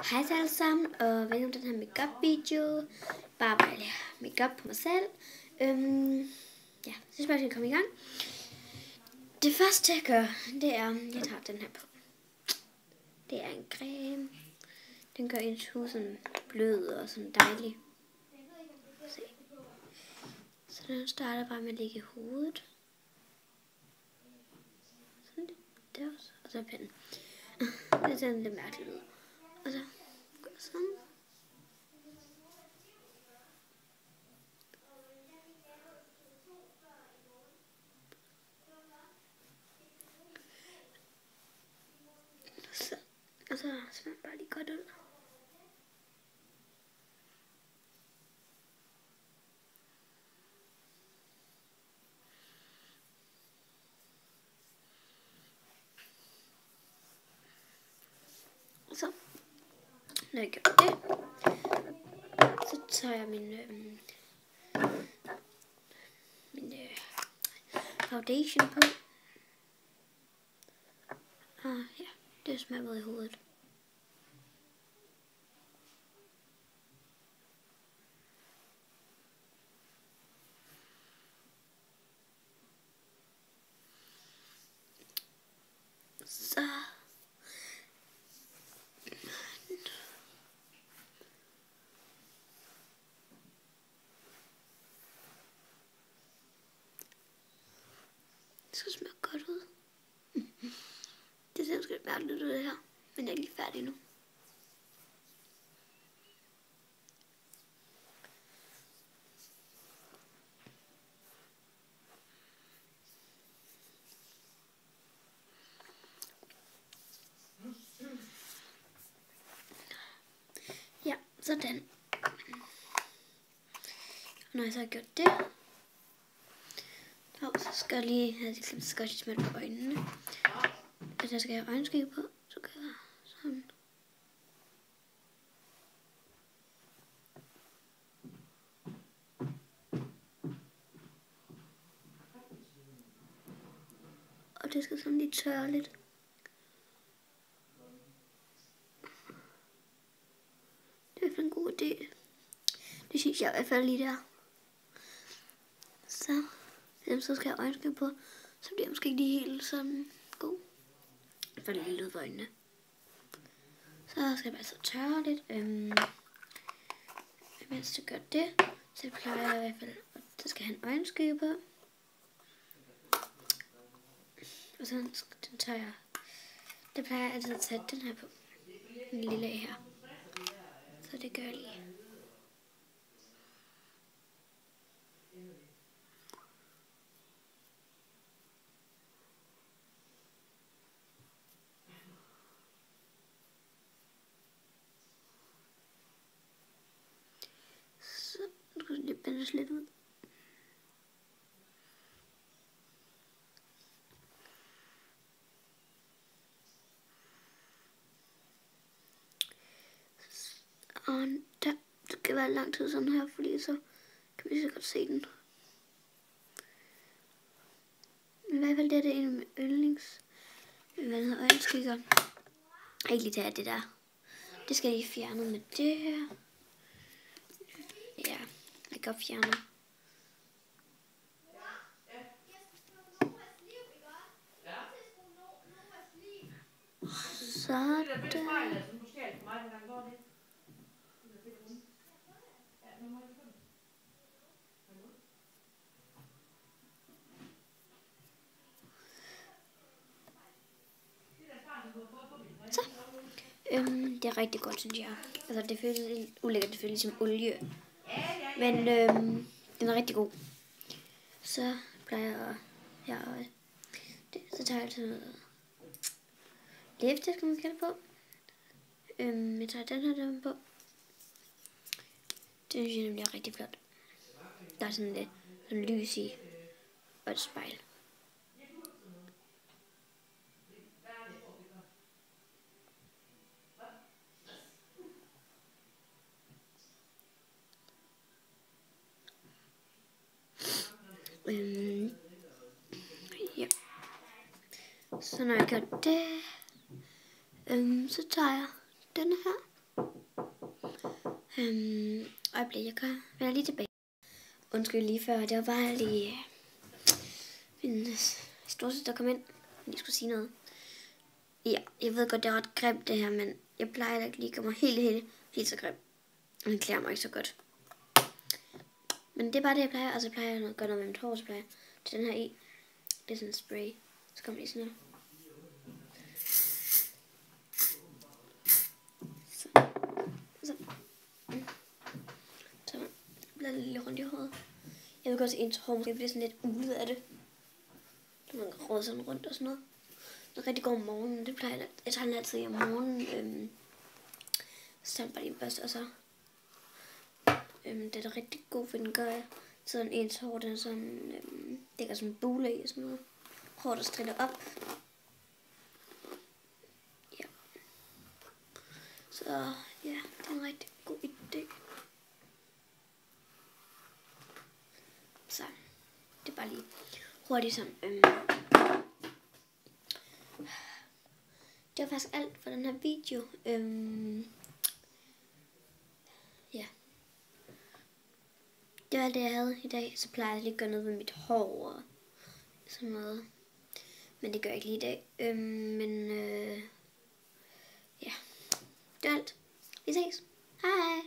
Hej til alle sammen, og velkommen til den her makeup video. Bare makeup på mig selv. Ja, så skal jeg komme i gang. Det første jeg gør, det er, jeg tager den her på. Det er en creme. Den gør ens hud sådan blød og sådan dejlig. Se. Så den starter bare med at ligge i hovedet. Sådan lidt der også. Og så pinden. Det ser lidt mærkeligt ud. Og så gør sådan. Og så smager bare lige godt ud. Så, når jeg gør det, så tager jeg min foundation på. Og ja, det smager ud i hovedet. Det skal smage godt ud. Det ser måske lidt mærkeligt ud det her, men jeg er ikke lige færdig nu. Ja, sådan. Når jeg så har gjort det, så skal jeg lige have lidt scotch smelt på øjnene. Og så skal jeg have øjenskæg på, så gør jeg sådan. Og det skal sådan lige tørre lidt. Det er i hvert fald en god idé. Det synes jeg i hvert fald lige der. Så skal jeg have øjenskæg på, så bliver jeg måske ikke lige helt sådan god. Jeg får lige lyd for øjnene. Så skal jeg bare så tørre lidt. Mens jeg gør det, så plejer jeg i hvert fald, at der skal have en øjenskæg på. Og så den tager jeg. Det plejer jeg altid at tage den her på. Den lille af her. Så det gør jeg lige. Så nu skal det bandes lidt ud. Og der skal være lang tid sådan her, fordi så kan vi så godt se den. I hvert fald det er en af mine yndlings. Hvad hedder øjenskægger. Jeg ikke lige tage det der. Det skal jeg lige fjerne med det her. Ja, jeg kan godt fjerne. Sådan. Så. Det er rigtig godt, synes jeg. Altså, det føles lidt ulækkert, det føles ligesom olie. Men den er rigtig god. Så plejer jeg så tager jeg altid noget læbestift, kan man kalde det på. Jeg tager den her på. Det synes jeg nemlig er rigtig flot. Der er sådan lidt sådan lys i og et spejl. Ja. Så når jeg gør det, så tager jeg denne her. Øjeblik, jeg vender lige tilbage. Undskyld lige før, det var bare lige min storsøster kom ind, men jeg skulle sige noget. Ja, jeg ved godt, det er ret grimt det her, men jeg plejer ikke lige at gøre mig helt så grim. Den klæder mig ikke så godt. Men det er bare det, jeg plejer. Altså, jeg plejer at gøre noget med mit hår, så plejer jeg til den her i. Det er sådan en spray. Så kommer lige sådan her. Så bliver det lidt rundt i håret. Jeg vil godt se ens hår måske bliver sådan lidt ulet af det. Så man kan råde sådan rundt og sådan noget. Det er rigtig god om morgenen. Det plejer jeg tager den altid om morgenen. Så tager den bare lige en børste, og så det er da rigtig god, for den gør sådan ens hår, den sådan, dækker sådan en bule i og sådan noget. Hår, der stritter op. Ja. Så ja, det er en rigtig god idé. Så det er bare lige hurtigt sådan. Det var faktisk alt for den her video. Ja. Det var alt det, jeg havde i dag. Så plejer jeg lige at gøre noget med mit hår og sådan noget. Men det gør jeg ikke lige i dag. Ja. Det var alt. Vi ses. Hej.